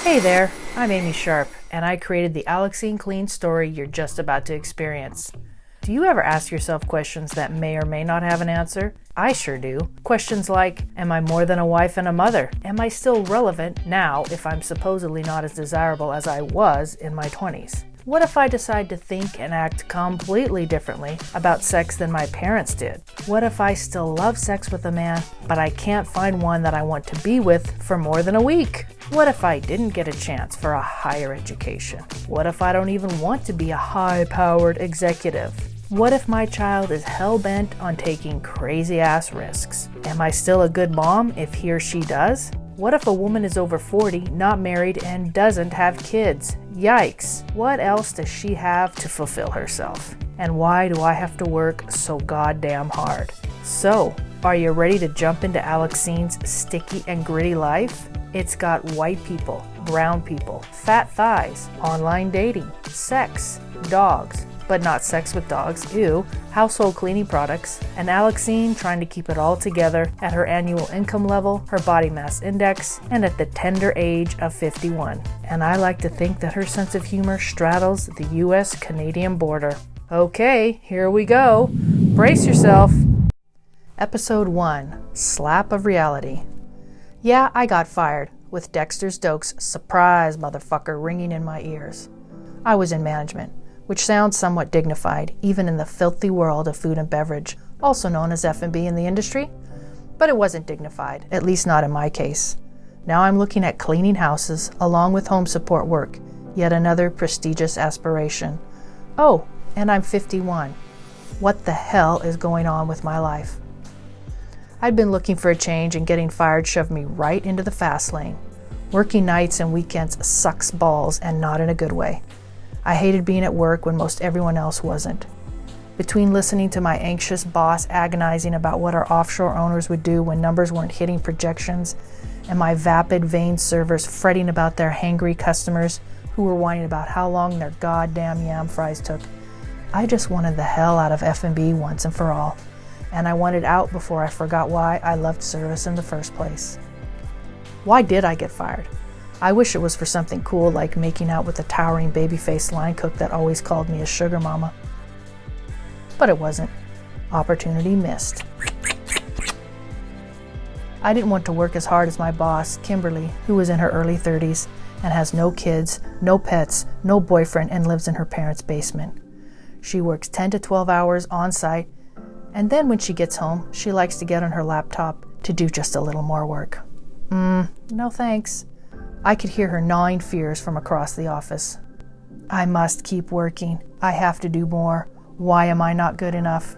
Hey there, I'm Amy Sharp, and I created the Alexine Cleans story you're just about to experience. Do you ever ask yourself questions that may or may not have an answer? I sure do. Questions like, am I more than a wife and a mother? Am I still relevant now if I'm supposedly not as desirable as I was in my 20s? What if I decide to think and act completely differently about sex than my parents did? What if I still love sex with a man, but I can't find one that I want to be with for more than a week? What if I didn't get a chance for a higher education? What if I don't even want to be a high-powered executive? What if my child is hell-bent on taking crazy-ass risks? Am I still a good mom if he or she does? What if a woman is over 40, not married, and doesn't have kids? Yikes! What else does she have to fulfill herself? And why do I have to work so goddamn hard? So, are you ready to jump into Alexine's sticky and gritty life? It's got white people, brown people, fat thighs, online dating, sex, dogs, but not sex with dogs, ew, household cleaning products, and Alexine trying to keep it all together at her annual income level, her body mass index, and at the tender age of 51. And I like to think that her sense of humor straddles the US-Canadian border. Okay, here we go. Brace yourself. Episode 1, Slap of Reality. Yeah, I got fired, with Dexter's Doakes' surprise motherfucker ringing in my ears. I was in management, which sounds somewhat dignified, even in the filthy world of food and beverage, also known as F&B in the industry. But it wasn't dignified, at least not in my case. Now I'm looking at cleaning houses, along with home support work, yet another prestigious aspiration. Oh, and I'm 51. What the hell is going on with my life? I'd been looking for a change, and getting fired shoved me right into the fast lane. Working nights and weekends sucks balls, and not in a good way. I hated being at work when most everyone else wasn't. Between listening to my anxious boss agonizing about what our offshore owners would do when numbers weren't hitting projections, and my vapid, vain servers fretting about their hangry customers who were whining about how long their goddamn yam fries took, I just wanted the hell out of F&B once and for all, and I wanted out before I forgot why I loved service in the first place. Why did I get fired? I wish it was for something cool like making out with the towering baby-faced line cook that always called me a sugar mama. But it wasn't. Opportunity missed. I didn't want to work as hard as my boss, Kimberly, who was in her early 30s and has no kids, no pets, no boyfriend, and lives in her parents' basement. She works 10 to 12 hours on site, and then when she gets home, she likes to get on her laptop to do just a little more work. No thanks. I could hear her gnawing fears from across the office. I must keep working. I have to do more. Why am I not good enough?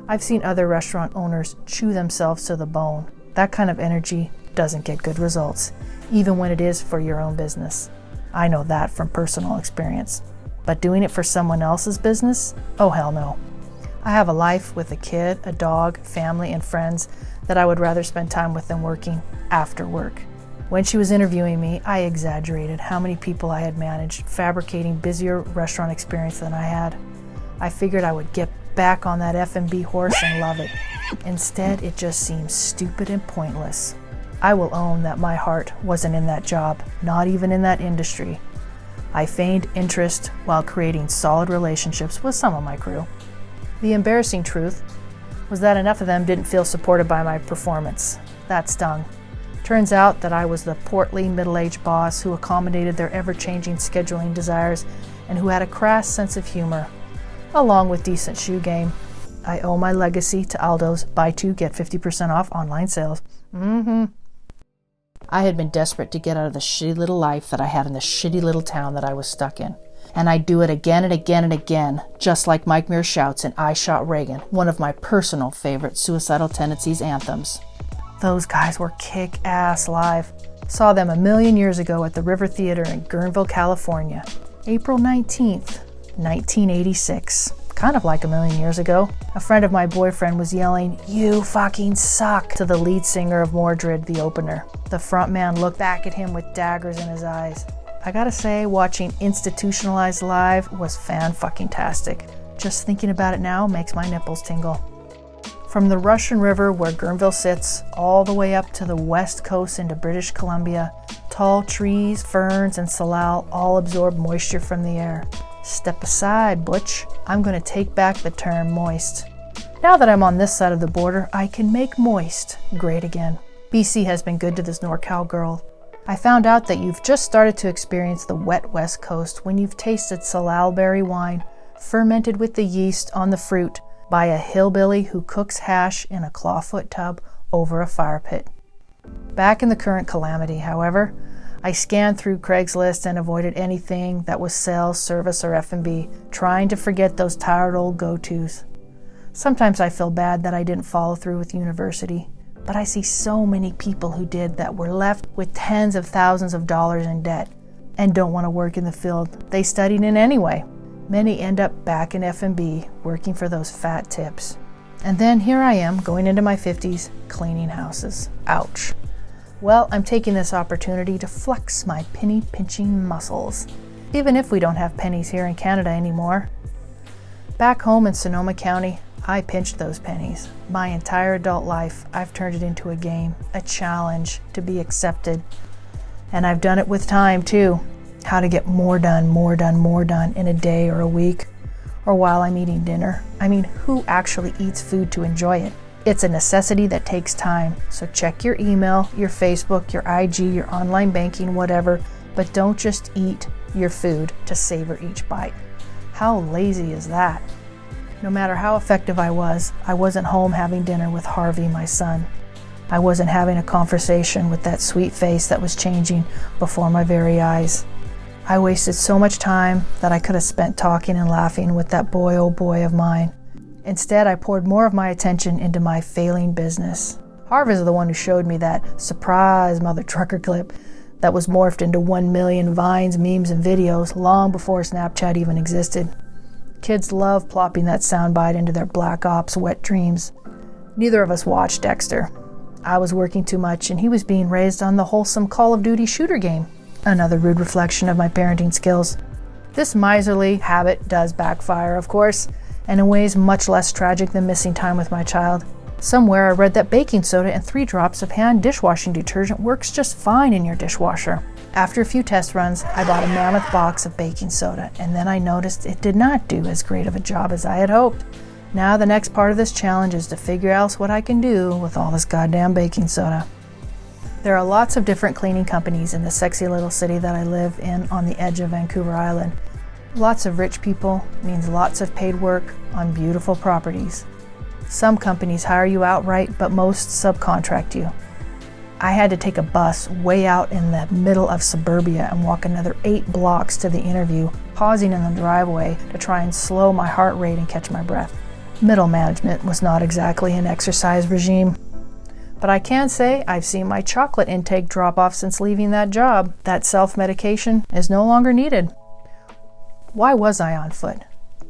I've seen other restaurant owners chew themselves to the bone. That kind of energy doesn't get good results, even when it is for your own business. I know that from personal experience. But doing it for someone else's business? Oh, hell no. I have a life with a kid, a dog, family, and friends that I would rather spend time with than working after work. When she was interviewing me, I exaggerated how many people I had managed, fabricating busier restaurant experience than I had. I figured I would get back on that F&B horse and love it. Instead, it just seems stupid and pointless. I will own that my heart wasn't in that job, not even in that industry. I feigned interest while creating solid relationships with some of my crew. The embarrassing truth was that enough of them didn't feel supported by my performance. That stung. Turns out that I was the portly, middle-aged boss who accommodated their ever-changing scheduling desires and who had a crass sense of humor, along with decent shoe game. I owe my legacy to Aldo's buy two, get 50% off online sales. I had been desperate to get out of the shitty little life that I had in the shitty little town that I was stuck in. And I'd do it again and again and again, just like Mike Muir shouts in I Shot Reagan, one of my personal favorite Suicidal Tendencies anthems. Those guys were kick-ass live. Saw them a million years ago at the River Theater in Guerneville, California. April 19th, 1986. Kind of like a million years ago. A friend of my boyfriend was yelling, "You fucking suck," to the lead singer of MOGRT, the opener. The front man looked back at him with daggers in his eyes. I gotta say, watching Institutionalized live was fan-fucking-tastic. Just thinking about it now makes my nipples tingle. From the Russian River where Guerneville sits, all the way up to the west coast into British Columbia, Tall trees, ferns, and salal all absorb moisture from the air. Step aside, butch. I'm going to take back the term moist. Now that I'm on this side of the border, I can make moist great again. BC has been good to this NorCal girl. I found out that you've just started to experience the wet West Coast when you've tasted salal berry wine fermented with the yeast on the fruit by a hillbilly who cooks hash in a clawfoot tub over a fire pit. Back in the current calamity, however, I scanned through Craigslist and avoided anything that was sales, service, or F&B, trying to forget those tired old go-tos. Sometimes I feel bad that I didn't follow through with university, but I see so many people who did that were left with tens of thousands of dollars in debt and don't want to work in the field they studied in anyway. Many end up back in F&B working for those fat tips. And then here I am going into my 50s cleaning houses. Ouch. Well, I'm taking this opportunity to flex my penny pinching muscles, even if we don't have pennies here in Canada anymore. Back home in Sonoma County, I pinched those pennies. My entire adult life, I've turned it into a game, a challenge to be accepted. And I've done it with time too. How to get more done in a day or a week, or while I'm eating dinner. I mean, who actually eats food to enjoy it? It's a necessity that takes time. So check your email, your Facebook, your IG, your online banking, whatever, but don't just eat your food to savor each bite. How lazy is that? No matter how effective I wasn't home having dinner with Harvey, my son. I wasn't having a conversation with that sweet face that was changing before my very eyes. I wasted so much time that I could have spent talking and laughing with that boy, oh boy of mine. Instead, I poured more of my attention into my failing business. Harvey is the one who showed me that surprise mother trucker clip that was morphed into 1 million vines, memes, and videos long before Snapchat even existed. Kids love plopping that soundbite into their Black Ops wet dreams. Neither of us watched Dexter. I was working too much, and he was being raised on the wholesome Call of Duty shooter game. Another rude reflection of my parenting skills. This miserly habit does backfire, of course, and in ways much less tragic than missing time with my child. Somewhere I read that baking soda and 3 drops of hand dishwashing detergent works just fine in your dishwasher. After a few test runs, I bought a mammoth box of baking soda, and then I noticed it did not do as great of a job as I had hoped. Now the next part of this challenge is to figure out what I can do with all this goddamn baking soda. There are lots of different cleaning companies in the sexy little city that I live in on the edge of Vancouver Island. Lots of rich people means lots of paid work on beautiful properties. Some companies hire you outright, but most subcontract you. I had to take a bus way out in the middle of suburbia and walk another 8 blocks to the interview, pausing in the driveway to try and slow my heart rate and catch my breath. Middle management was not exactly an exercise regime. But I can say I've seen my chocolate intake drop off since leaving that job. That self-medication is no longer needed. Why was I on foot?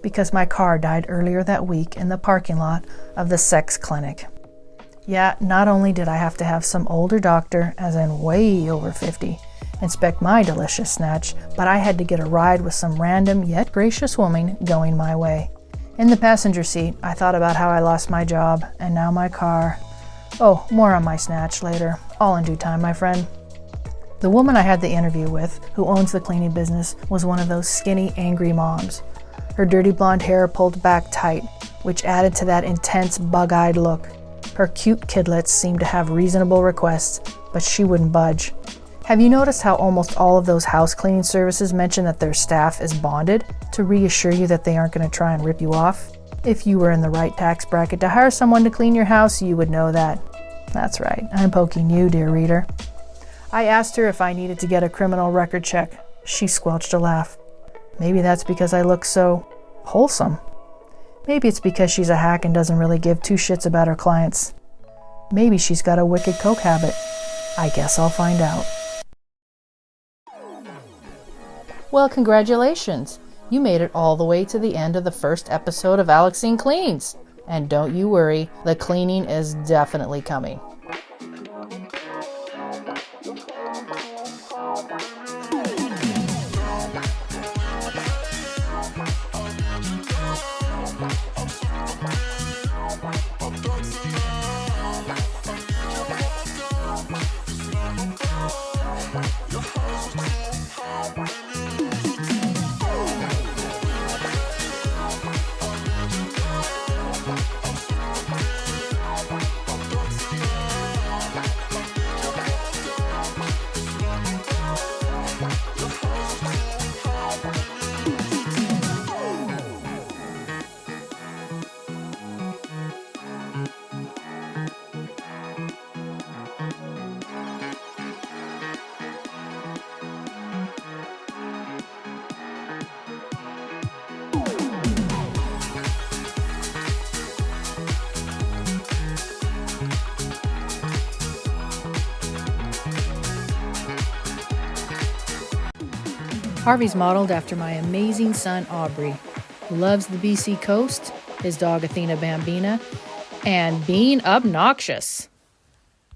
Because my car died earlier that week in the parking lot of the sex clinic. Yeah, not only did I have to have some older doctor, as in way over 50, inspect my delicious snatch, but I had to get a ride with some random yet gracious woman going my way. In the passenger seat, I thought about how I lost my job, and now my car. Oh, more on my snatch later. All in due time, my friend. The woman I had the interview with, who owns the cleaning business, was one of those skinny, angry moms. Her dirty blonde hair pulled back tight, which added to that intense, bug-eyed look. Her cute kidlets seemed to have reasonable requests, but she wouldn't budge. Have you noticed how almost all of those house cleaning services mention that their staff is bonded to reassure you that they aren't going to try and rip you off? If you were in the right tax bracket to hire someone to clean your house, you would know that. That's right, I'm poking you, dear reader. I asked her if I needed to get a criminal record check. She squelched a laugh. Maybe that's because I look so wholesome. Maybe it's because she's a hack and doesn't really give 2 shits about her clients. Maybe she's got a wicked coke habit. I guess I'll find out. Well, congratulations. You made it all the way to the end of the first episode of Alexine Cleans. And don't you worry, the cleaning is definitely coming. Yo Harvey's modeled after my amazing son Aubrey, who loves the BC coast, his dog Athena Bambina, and being obnoxious.